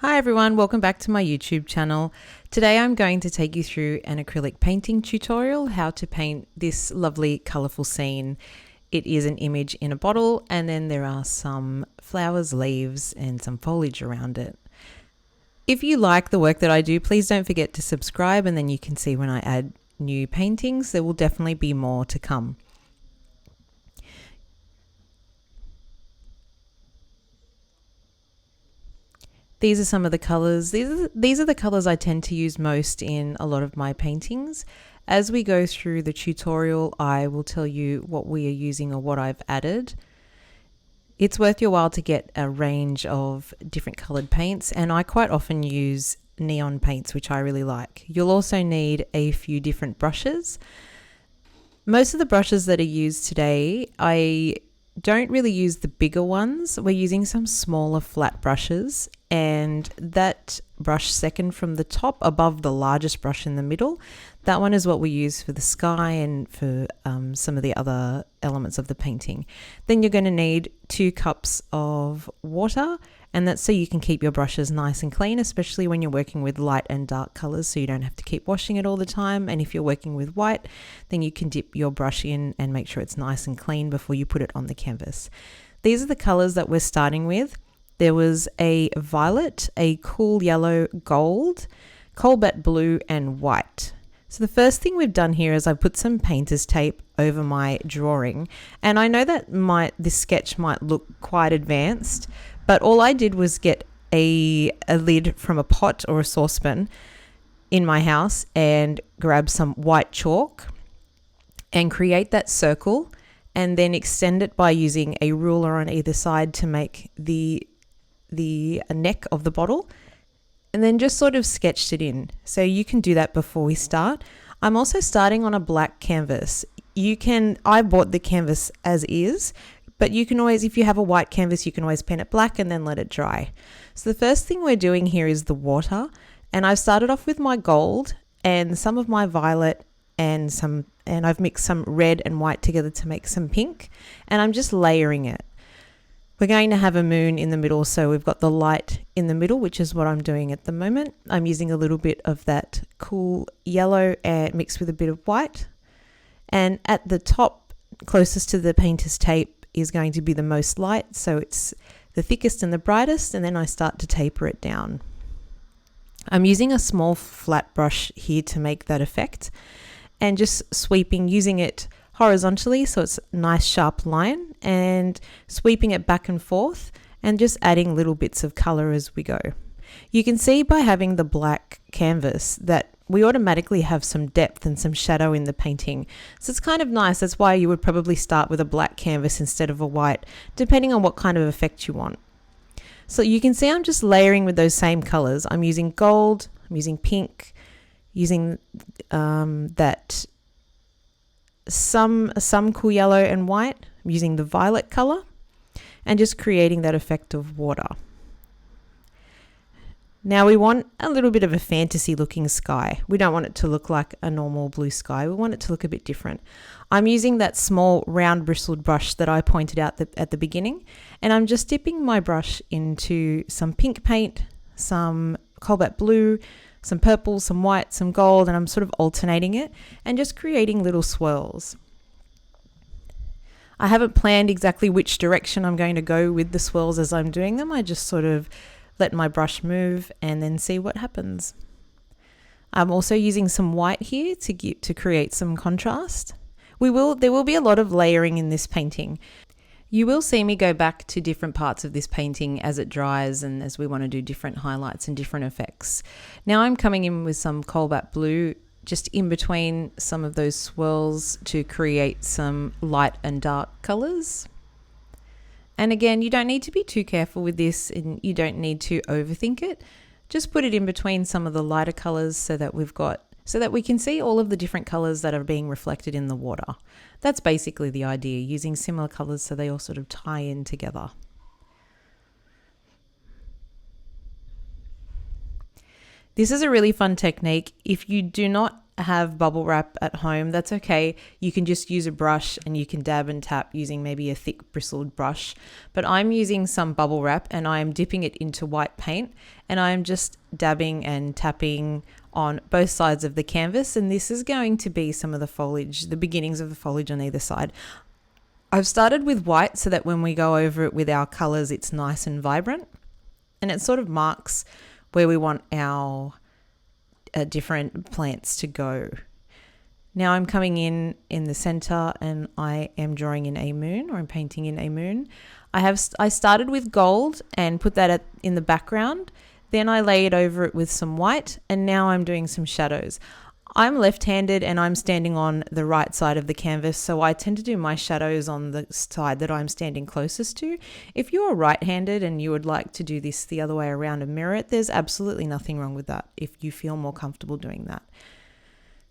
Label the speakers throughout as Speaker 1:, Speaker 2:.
Speaker 1: Hi everyone, welcome back to my YouTube channel. Today I'm going to take you through an acrylic painting tutorial, how to paint this lovely colourful scene. It is an image in a bottle and then there are some flowers, leaves and some foliage around it. If you like the work that I do, please don't forget to subscribe and then you can see when I add new paintings. There will definitely be more to come. These are some of the colors. These are the colors I tend to use most in a lot of my paintings. As we go through the tutorial, I will tell you what we are using or what I've added. It's worth your while to get a range of different colored paints, and I quite often use neon paints, which I really like. You'll also need a few different brushes. Most of the brushes that are used today, I don't really use the bigger ones. We're using some smaller flat brushes, and that brush second from the top above the largest brush in the middle, that one is what we use for the sky and for some of the other elements of the painting. Then you're going to need 2 cups of water, and that's so you can keep your brushes nice and clean, especially when you're working with light and dark colors, so you don't have to keep washing it all the time. And if you're working with white, then you can dip your brush in and make sure it's nice and clean before you put it on the canvas. These are the colors that we're starting with. There was a violet, a cool yellow, gold, cobalt blue and white. So the first thing we've done here is I put some painter's tape over my drawing, and I know that this sketch might look quite advanced, but all I did was get a lid from a pot or a saucepan in my house and grab some white chalk and create that circle and then extend it by using a ruler on either side to make the neck of the bottle, and then just sort of sketched it in. So you can do that before we start. I'm also starting on a black canvas. I bought the canvas as is, but you can always, if you have a white canvas, you can always paint it black and then let it dry. So the first thing we're doing here is the water, and I've started off with my gold and some of my violet and I've mixed some red and white together to make some pink, and I'm just layering it. We're going to have a moon in the middle, so we've got the light in the middle, which is what I'm doing at the moment. I'm using a little bit of that cool yellow and mixed with a bit of white. And at the top, closest to the painter's tape, is going to be the most light, so it's the thickest and the brightest, and then I start to taper it down. I'm using a small flat brush here to make that effect, and just sweeping, using it horizontally so it's a nice sharp line, and sweeping it back and forth and just adding little bits of color as we go. You can see by having the black canvas that we automatically have some depth and some shadow in the painting. So it's kind of nice. That's why you would probably start with a black canvas instead of a white, depending on what kind of effect you want. So you can see I'm just layering with those same colors. I'm using gold, I'm using pink, using some cool yellow and white. I'm using the violet color and just creating that effect of water. Now we want a little bit of a fantasy looking sky. We don't want it to look like a normal blue sky. We want it to look a bit different. I'm using that small round bristled brush that I pointed out at the beginning, and I'm just dipping my brush into some pink paint, some cobalt blue, some purple, some white, some gold, and I'm sort of alternating it and just creating little swirls. I haven't planned exactly which direction I'm going to go with the swirls as I'm doing them. I just sort of let my brush move and then see what happens. I'm also using some white here to create some contrast. There will be a lot of layering in this painting. You will see me go back to different parts of this painting as it dries and as we want to do different highlights and different effects. Now I'm coming in with some cobalt blue just in between some of those swirls to create some light and dark colors. And again, you don't need to be too careful with this and you don't need to overthink it. Just put it in between some of the lighter colors so that we can see all of the different colors that are being reflected in the water. That's basically the idea, using similar colors so they all sort of tie in together. This is a really fun technique. If you do not have bubble wrap at home, that's okay. You can just use a brush and you can dab and tap using maybe a thick bristled brush. But I'm using some bubble wrap and I'm dipping it into white paint and I'm just dabbing and tapping on both sides of the canvas. And this is going to be some of the foliage, the beginnings of the foliage on either side. I've started with white so that when we go over it with our colors, it's nice and vibrant. And it sort of marks where we want our different plants to go. Now I'm coming in the center and I am drawing in a moon, or I'm painting in a moon. I started with gold and put that in the background. Then I laid over it with some white, and now I'm doing some shadows. I'm left-handed and I'm standing on the right side of the canvas, so I tend to do my shadows on the side that I'm standing closest to. If you are right-handed and you would like to do this the other way around and mirror it, there's absolutely nothing wrong with that if you feel more comfortable doing that.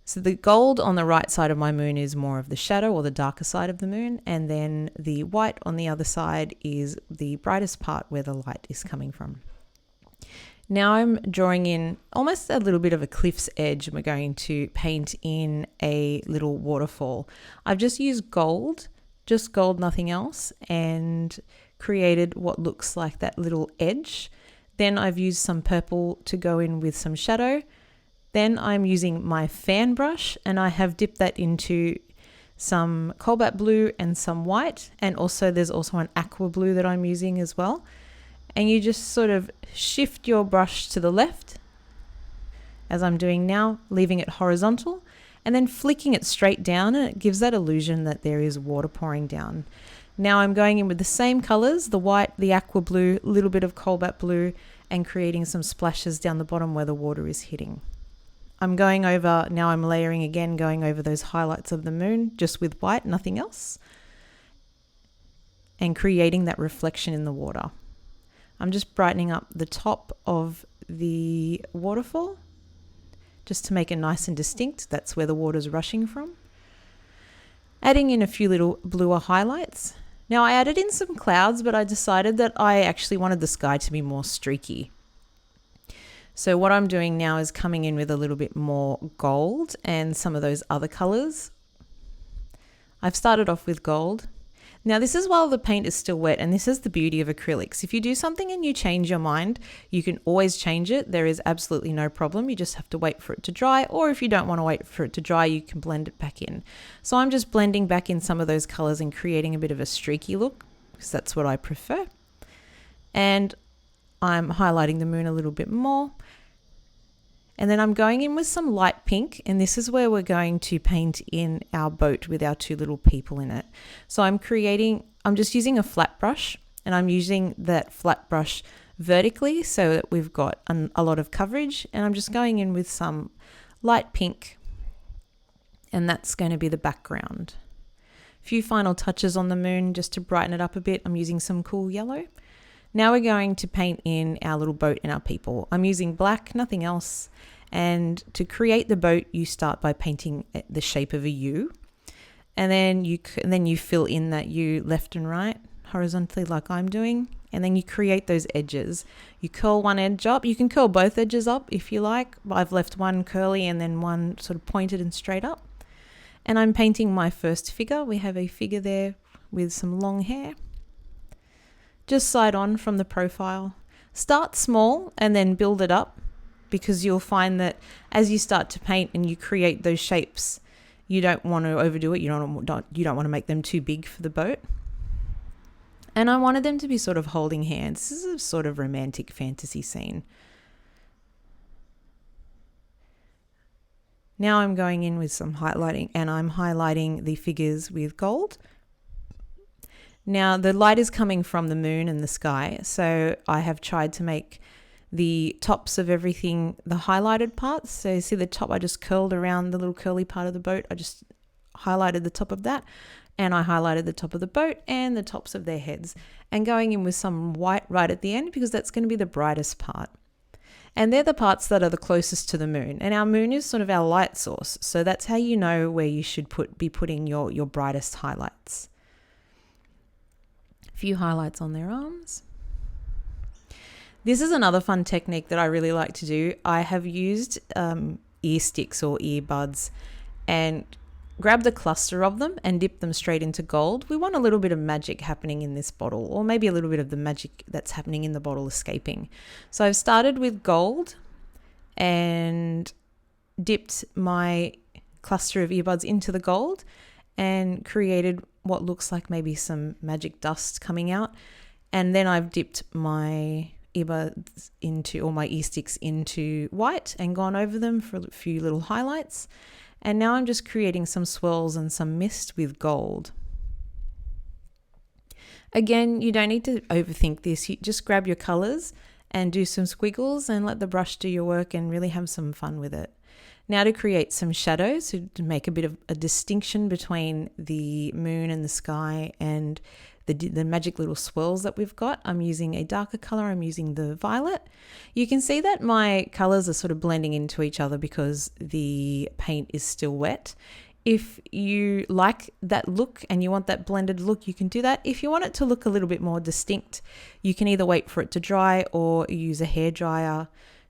Speaker 1: So the gold on the right side of my moon is more of the shadow or the darker side of the moon, and then the white on the other side is the brightest part where the light is coming from. Now I'm drawing in almost a little bit of a cliff's edge, and we're going to paint in a little waterfall. I've just used gold, just gold, nothing else, and created what looks like that little edge. Then I've used some purple to go in with some shadow. Then I'm using my fan brush and I have dipped that into some cobalt blue and some white, and also there's also an aqua blue that I'm using as well. And you just sort of shift your brush to the left, as I'm doing now, leaving it horizontal, and then flicking it straight down, and it gives that illusion that there is water pouring down. Now I'm going in with the same colors, the white, the aqua blue, a little bit of cobalt blue, and creating some splashes down the bottom where the water is hitting. I'm going over, now I'm layering again, going over those highlights of the moon, just with white, nothing else, and creating that reflection in the water. I'm just brightening up the top of the waterfall just to make it nice and distinct. That's where the water's rushing from. Adding in a few little bluer highlights. Now I added in some clouds, but I decided that I actually wanted the sky to be more streaky. So what I'm doing now is coming in with a little bit more gold and some of those other colors. I've started off with gold. Now this is while the paint is still wet, and this is the beauty of acrylics. If you do something and you change your mind, you can always change it. There is absolutely no problem. You just have to wait for it to dry, or if you don't want to wait for it to dry, you can blend it back in. So I'm just blending back in some of those colors and creating a bit of a streaky look, because that's what I prefer. And I'm highlighting the moon a little bit more. And then I'm going in with some light pink, and this is where we're going to paint in our boat with our two little people in it. So I'm just using a flat brush, and I'm using that flat brush vertically so that we've got a lot of coverage, and I'm just going in with some light pink, and that's going to be the background. A few final touches on the moon just to brighten it up a bit. I'm using some cool yellow. Now we're going to paint in our little boat and our people. I'm using black, nothing else. And to create the boat, you start by painting the shape of a U. And then you fill in that U left and right, horizontally like I'm doing. And then you create those edges. You curl one edge up. You can curl both edges up if you like. I've left one curly and then one sort of pointed and straight up. And I'm painting my first figure. We have a figure there with some long hair. Just side on from the profile. Start small and then build it up, because you'll find that as you start to paint and you create those shapes, you don't want to overdo it. You don't want to make them too big for the boat. And I wanted them to be sort of holding hands. This is a sort of romantic fantasy scene. Now I'm going in with some highlighting, and I'm highlighting the figures with gold. Now the light is coming from the moon and the sky, so I have tried to make the tops of everything the highlighted parts. So you see the top, I just curled around the little curly part of the boat. I just highlighted the top of that, and I highlighted the top of the boat and the tops of their heads, and going in with some white right at the end, because that's going to be the brightest part. And they're the parts that are the closest to the moon, and our moon is sort of our light source. So that's how you know where you should be putting your brightest highlights. A few highlights on their arms. This is another fun technique that I really like to do. I have used ear sticks or earbuds and grab the cluster of them and dip them straight into gold. We want a little bit of magic happening in this bottle, or maybe a little bit of the magic that's happening in the bottle escaping. So I've started with gold and dipped my cluster of earbuds into the gold and created what looks like maybe some magic dust coming out. And then I've dipped my earbuds into, or my ear sticks into white and gone over them for a few little highlights. And now I'm just creating some swirls and some mist with gold. Again, you don't need to overthink this. You just grab your colors and do some squiggles and let the brush do your work and really have some fun with it. Now to create some shadows, to make a bit of a distinction between the moon and the sky and the magic little swirls that we've got, I'm using a darker color. I'm using the violet. You can see that my colors are sort of blending into each other because the paint is still wet. If you like that look and you want that blended look, you can do that. If you want it to look a little bit more distinct, you can either wait for it to dry or use a hairdryer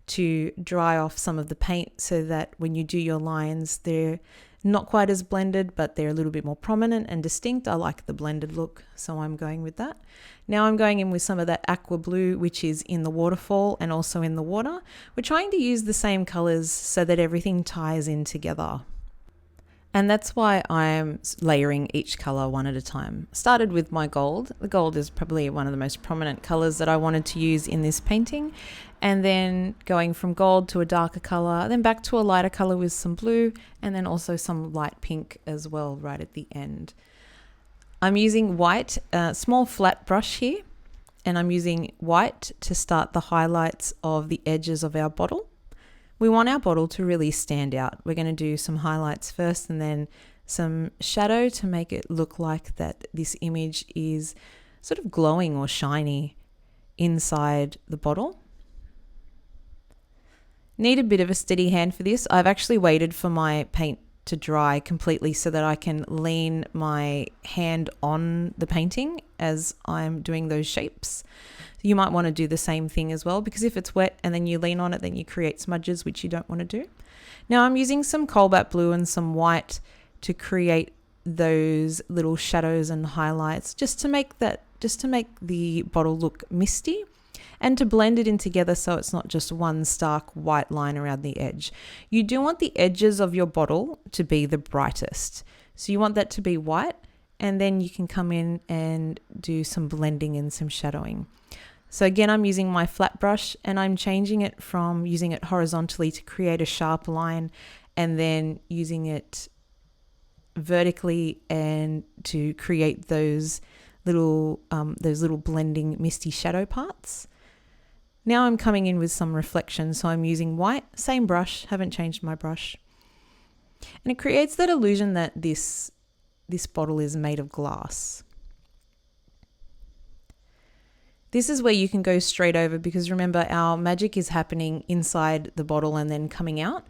Speaker 1: to dry off some of the paint so that when you do your lines, they're not quite as blended, but they're a little bit more prominent and distinct. I like the blended look, so I'm going with that. Now I'm going in with some of that aqua blue, which is in the waterfall and also in the water. We're trying to use the same colors so that everything ties in together. And that's why I'm layering each color one at a time. Started with my gold. The gold is probably one of the most prominent colors that I wanted to use in this painting. And then going from gold to a darker color, then back to a lighter color with some blue, and then also some light pink as well right at the end. I'm using white, small flat brush here, and I'm using white to start the highlights of the edges of our bottle. We want our bottle to really stand out. We're going to do some highlights first and then some shadow to make it look like that this image is sort of glowing or shiny inside the bottle. Need a bit of a steady hand for this. I've actually waited for my paint to dry completely so that I can lean my hand on the painting as I'm doing those shapes. You might want to do the same thing as well, because if it's wet and then you lean on it, then you create smudges, which you don't want to do. Now I'm using some cobalt blue and some white to create those little shadows and highlights, just to make the bottle look misty and to blend it in together so it's not just one stark white line around the edge. You do want the edges of your bottle to be the brightest. So you want that to be white, and then you can come in and do some blending and some shadowing. So again, I'm using my flat brush and I'm changing it from using it horizontally to create a sharp line and then using it vertically and to create those little blending misty shadow parts. Now I'm coming in with some reflection. So I'm using white, same brush, haven't changed my brush. And it creates that illusion that this bottle is made of glass. This is where you can go straight over, because remember, our magic is happening inside the bottle and then coming out.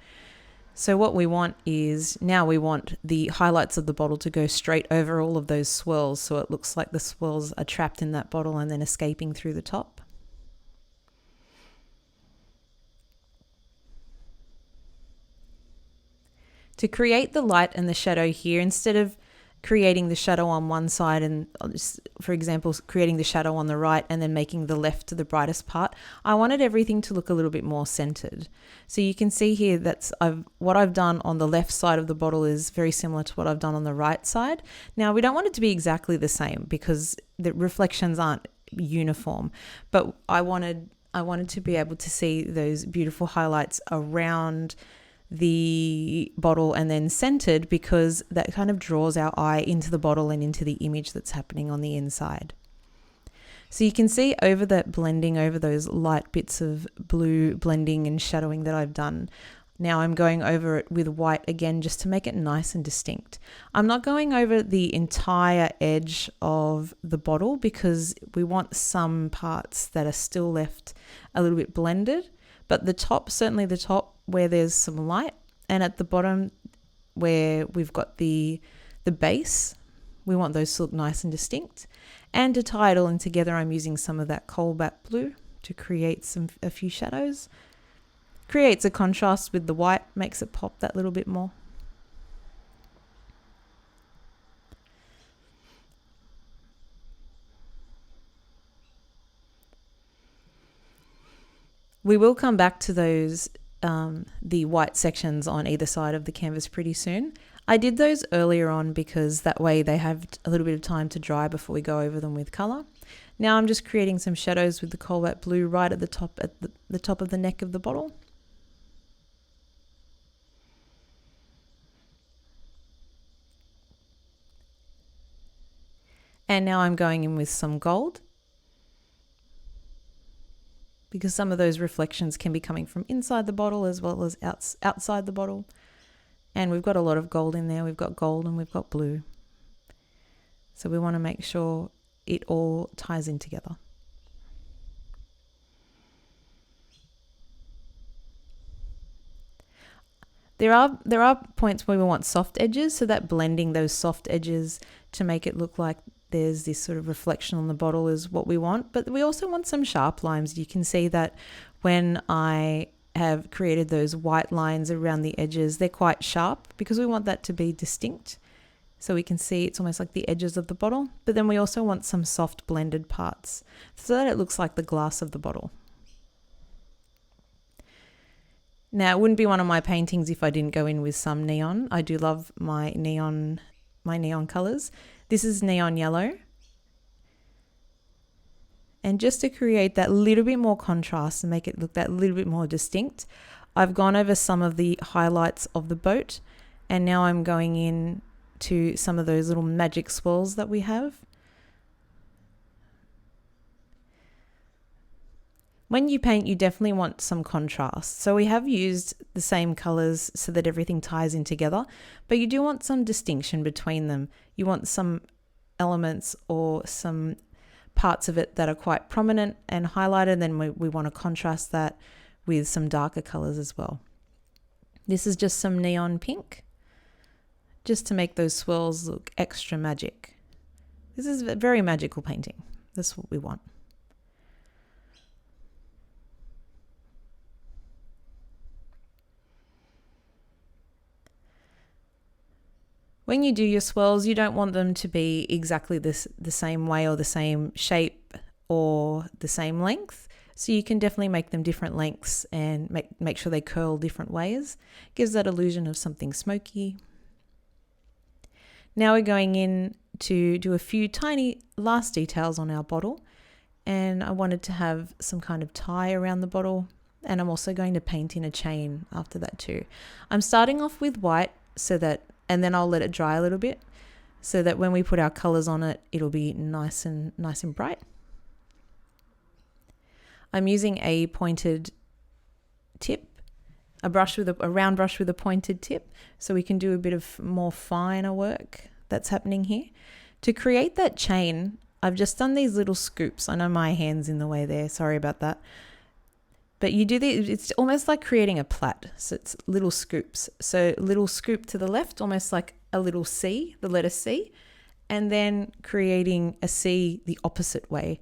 Speaker 1: So what we want is, now we want the highlights of the bottle to go straight over all of those swirls, so it looks like the swirls are trapped in that bottle and then escaping through the top. To create the light and the shadow here, instead of creating the shadow on one side and, for example, creating the shadow on the right and then making the left to the brightest part, I wanted everything to look a little bit more centered. So you can see here that's what I've done on the left side of the bottle is very similar to what I've done on the right side. Now, we don't want it to be exactly the same because the reflections aren't uniform, but I wanted to be able to see those beautiful highlights around the bottle and then centered, because that kind of draws our eye into the bottle and into the image that's happening on the inside. So you can see over that blending, over those light bits of blue blending and shadowing that I've done. Now I'm going over it with white again, just to make it nice and distinct. I'm not going over the entire edge of the bottle because we want some parts that are still left a little bit blended, but the top, certainly the top, where there's some light, and at the bottom where we've got the base, we want those to look nice and distinct. And to tie it all in together, I'm using some of that cobalt blue to create a few shadows. Creates a contrast with the white, makes it pop that little bit more. We will come back to those, the white sections on either side of the canvas pretty soon. I did those earlier on because that way they have a little bit of time to dry before we go over them with colour. Now I'm just creating some shadows with the cobalt blue right at the top, the top of the neck of the bottle. And now I'm going in with some gold, because some of those reflections can be coming from inside the bottle as well as outside the bottle. And we've got a lot of gold in there. We've got gold and we've got blue. So we want to make sure it all ties in together. There are points where we want soft edges, so that blending those soft edges to make it look like there's this sort of reflection on the bottle is what we want. But we also want some sharp lines. You can see that when I have created those white lines around the edges, they're quite sharp because we want that to be distinct. So we can see it's almost like the edges of the bottle. But then we also want some soft blended parts so that it looks like the glass of the bottle. Now, it wouldn't be one of my paintings if I didn't go in with some neon. I do love my neon colors. This is neon yellow. And just to create that little bit more contrast and make it look that little bit more distinct, I've gone over some of the highlights of the boat, and now I'm going in to some of those little magic swirls that we have. When you paint, you definitely want some contrast. So we have used the same colors so that everything ties in together, but you do want some distinction between them. You want some elements or some parts of it that are quite prominent and highlighted, and then we want to contrast that with some darker colors as well. This is just some neon pink, just to make those swirls look extra magic. This is a very magical painting. That's what we want. When you do your swirls, you don't want them to be exactly the same way or the same shape or the same length. So you can definitely make them different lengths and make sure they curl different ways. Gives that illusion of something smoky. Now we're going in to do a few tiny last details on our bottle. And I wanted to have some kind of tie around the bottle. And I'm also going to paint in a chain after that too. I'm starting off with white and then I'll let it dry a little bit so that when we put our colors on it, it'll be nice and bright. I'm using a pointed tip, a round brush with a pointed tip, so we can do a bit of more finer work that's happening here. To create that chain, I've just done these little scoops. I know my hand's in the way there, sorry about that. But you do these, it's almost like creating a plait. So it's little scoops. So little scoop to the left, almost like a little C, the letter C, and then creating a C the opposite way.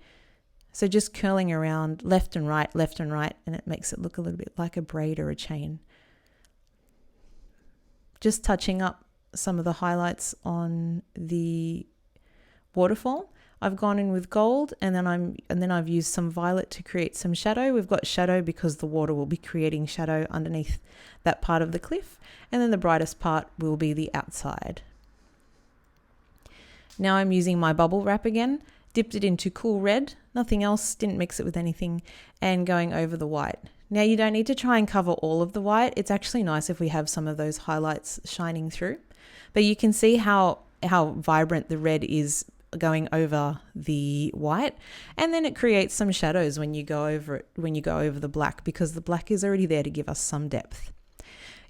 Speaker 1: So just curling around left and right, and it makes it look a little bit like a braid or a chain. Just touching up some of the highlights on the waterfall. I've gone in with gold and then I've used some violet to create some shadow. We've got shadow because the water will be creating shadow underneath that part of the cliff, and then the brightest part will be the outside. Now I'm using my bubble wrap again, dipped it into cool red, nothing else, didn't mix it with anything, and going over the white. Now you don't need to try and cover all of the white. It's actually nice if we have some of those highlights shining through, but you can see how vibrant the red is going over the white, and then it creates some shadows when you go over the black, because the black is already there to give us some depth.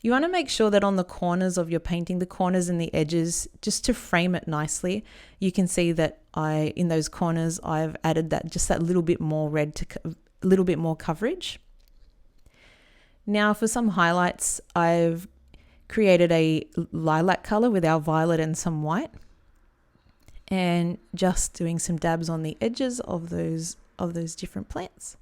Speaker 1: You want to make sure that on the corners of your painting, the corners and the edges, just to frame it nicely, you can see that in those corners I've added that little bit more red to a little bit more coverage. Now for some highlights, I've created a lilac color with our violet and some white, and just doing some dabs on the edges of those different plants.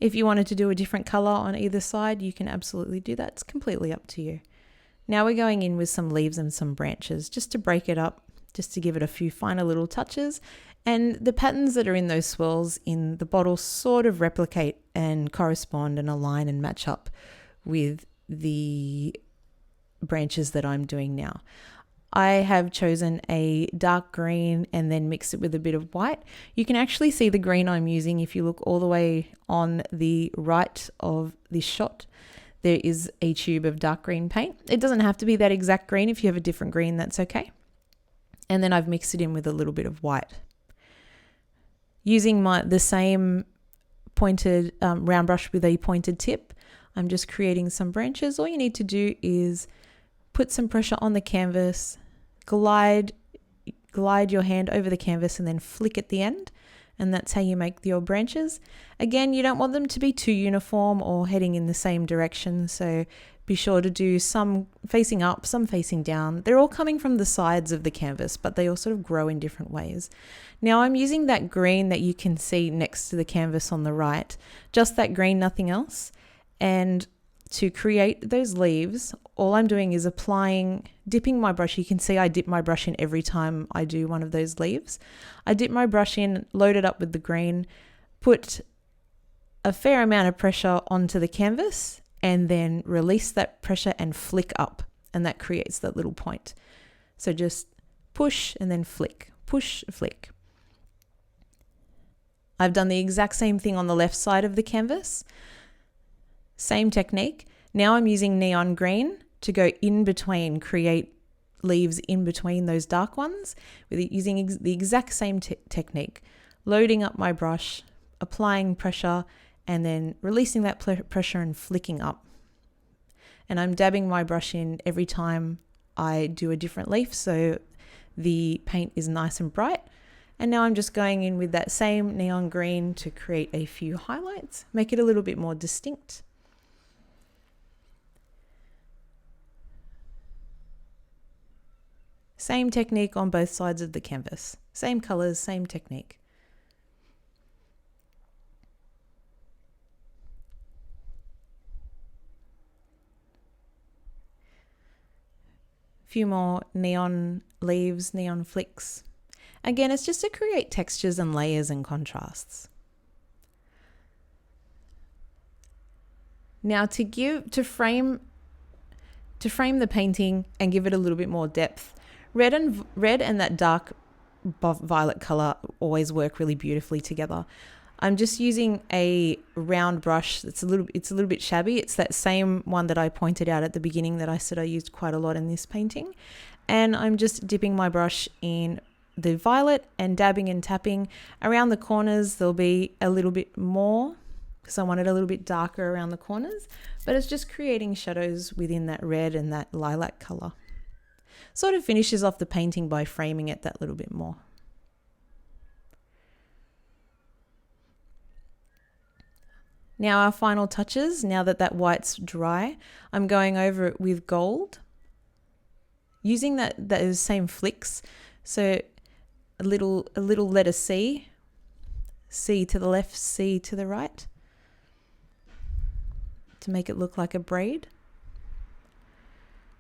Speaker 1: If you wanted to do a different color on either side, you can absolutely do that. It's completely up to you. Now we're going in with some leaves and some branches just to break it up, just to give it a few finer little touches. And the patterns that are in those swirls in the bottle sort of replicate and correspond and align and match up with the branches that I'm doing now. I have chosen a dark green and then mixed it with a bit of white. You can actually see the green I'm using if you look all the way on the right of this shot. There is a tube of dark green paint. It doesn't have to be that exact green. If you have a different green, that's okay. And then I've mixed it in with a little bit of white. Using the same pointed round brush with a pointed tip, I'm just creating some branches. All you need to do is put some pressure on the canvas, glide your hand over the canvas and then flick at the end. And that's how you make your branches. Again, you don't want them to be too uniform or heading in the same direction. So be sure to do some facing up, some facing down. They're all coming from the sides of the canvas, but they all sort of grow in different ways. Now I'm using that green that you can see next to the canvas on the right, just that green, nothing else. And to create those leaves, all I'm doing is dipping my brush. You can see I dip my brush in every time I do one of those leaves. I dip my brush in, load it up with the green, put a fair amount of pressure onto the canvas, and then release that pressure and flick up. And that creates that little point. So just push and then flick, push, flick. I've done the exact same thing on the left side of the canvas. Same technique. Now I'm using neon green to go in between, create leaves in between those dark ones using the exact same technique. Loading up my brush, applying pressure, and then releasing that pressure and flicking up. And I'm dabbing my brush in every time I do a different leaf so the paint is nice and bright. And now I'm just going in with that same neon green to create a few highlights, make it a little bit more distinct. Same technique on both sides of the canvas. Same colors, same technique. Few more neon leaves, neon flicks. Again, it's just to create textures and layers and contrasts. Now to frame the painting and give it a little bit more depth, red and that dark violet color always work really beautifully together. I'm just using a round brush. It's a little bit shabby. It's that same one that I pointed out at the beginning that I said I used quite a lot in this painting. And I'm just dipping my brush in the violet and dabbing and tapping. Around the corners, there'll be a little bit more because I want it a little bit darker around the corners, but it's just creating shadows within that red and that lilac color. Sort of finishes off the painting by framing it that little bit more. Now our final touches, now that white's dry, I'm going over it with gold. Using those same flicks, so a little letter C, C to the left, C to the right, to make it look like a braid.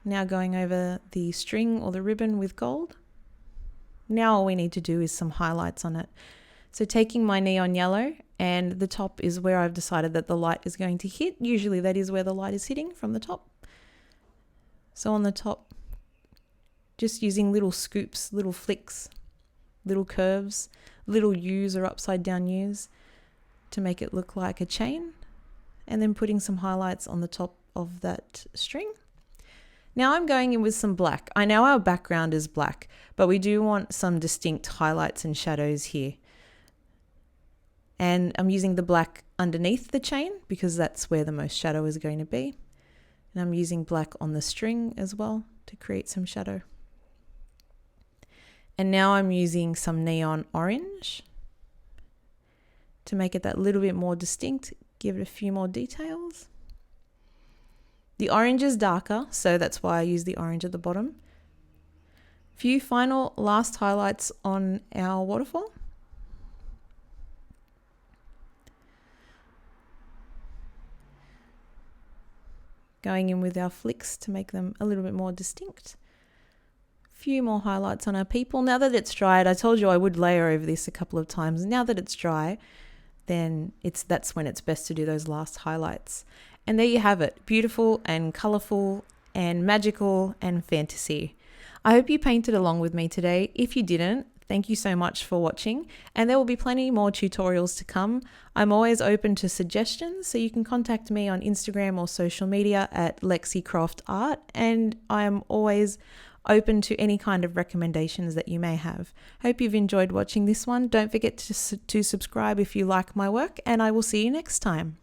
Speaker 1: Now going over the string or the ribbon with gold. Now all we need to do is some highlights on it. So taking my neon yellow, and the top is where I've decided that the light is going to hit. Usually that is where the light is hitting, from the top. So on the top, just using little scoops, little flicks, little curves, little U's or upside down U's to make it look like a chain, and then putting some highlights on the top of that string. Now I'm going in with some black. I know our background is black, but we do want some distinct highlights and shadows here. And I'm using the black underneath the chain because that's where the most shadow is going to be. And I'm using black on the string as well to create some shadow. And now I'm using some neon orange to make it that little bit more distinct, give it a few more details. The orange is darker, so that's why I use the orange at the bottom. Few final last highlights on our waterfall. going in with our flicks to make them a little bit more distinct. Few more highlights on our people. Now that it's dried, I told you I would layer over this a couple of times. Now that it's dry, then that's when it's best to do those last highlights. And there you have it, beautiful and colourful and magical and fantasy. I hope you painted along with me today. If you didn't, thank you so much for watching, and there will be plenty more tutorials to come. I'm always open to suggestions, so you can contact me on Instagram or social media at LexiCraftArt, and I am always open to any kind of recommendations that you may have. Hope you've enjoyed watching this one. Don't forget to subscribe if you like my work, and I will see you next time.